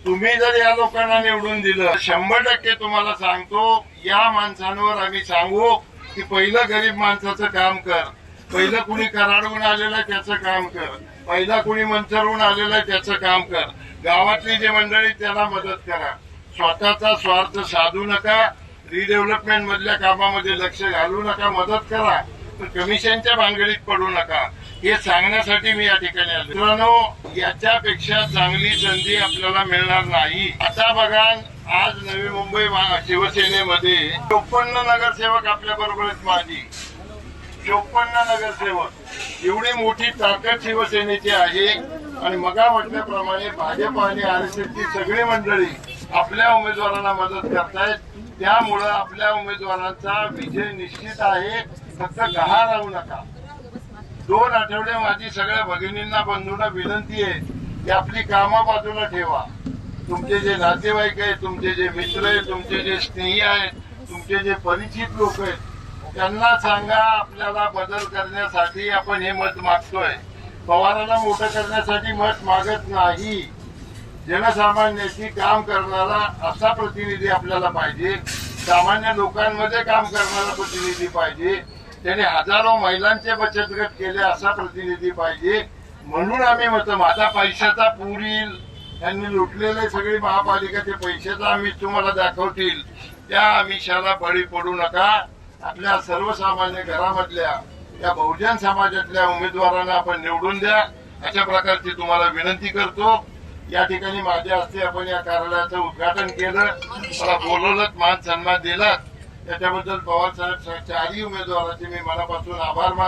तुम्ही जर या लोकांना निवडून दिलं 100% तुम्हाला सांगतो, या माणसांवर आम्ही सांगू की पहिलं गरीब माणसाचं काम कर, पहिलं कुणी कराडून आलेलं आहे त्याचं काम कर, पहिला कुणी मंचरहून आलेलं आहे त्याचं काम कर, गावातली जे मंडळी त्याला मदत करा, स्वतःचा स्वार्थ साधू नका, रिडेव्हलपमेंट मधल्या कामामध्ये लक्ष घालू नका, मदत करा, पण कमिशनच्या भानगडीत पडू नका, हे सांगण्यासाठी मी या ठिकाणी आलो. मित्रांनो, याच्यापेक्षा चांगली संधी आपल्याला मिळणार नाही. आता बघा, आज नवी मुंबई शिवसेनेमध्ये 54 नगरसेवक आपल्या बरोबर आहेत. माझी 54 नगरसेवक, एवढी मोठी ताकद शिवसेनेची आहे. आणि मगा म्हटल्याप्रमाणे भाजप आणि आरएसएसची सगळी मंडळी आपल्या उमेदवारांना मदत करतायत. त्यामुळं आपल्या उमेदवारांचा विजय निश्चित आहे. फक्त गहाळ राहू नका. 2 आठवडे माझी सगळ्या भगिनींना बंधूंना विनंती आहे की आपली कामं बाजूला ठेवा. तुमचे जे नातेवाईक आहेत, तुमचे जे मित्र आहेत, तुमचे जे स्नेही आहेत, तुमचे जे परिचित लोक आहेत, त्यांना सांगा आपल्याला बदल करण्यासाठी आपण हे मत मागतोय. पवारांना मोठं करण्यासाठी मत मागत नाही. जनसामान्याची काम करणारा असा प्रतिनिधी आपल्याला पाहिजे. सामान्य लोकांमध्ये काम करणारा प्रतिनिधी पाहिजे. त्याने हजारो महिलांचे बचत गट केले असा प्रतिनिधी पाहिजे. म्हणून आम्ही मत, माझा पैशाचा पूर येईल, त्यांनी लुटलेले सगळी महापालिकेचे पैशाचा आम्ही तुम्हाला दाखवतील, त्या आमिषाला बळी पडू नका. आपल्या सर्वसामान्य घरामधल्या या बहुजन समाजातल्या उमेदवारांना आपण निवडून द्या, अशा प्रकारची तुम्हाला विनंती करतो. या ठिकाणी माझ्या हस्ते आपण या कार्यालयाचं उद्घाटन केलं, मला बोलवलं, मान सन्मान दिला, त्याच्याबद्दल पवार साहेब चारही उमेदवारांचे मी मनापासून आभार मानतो.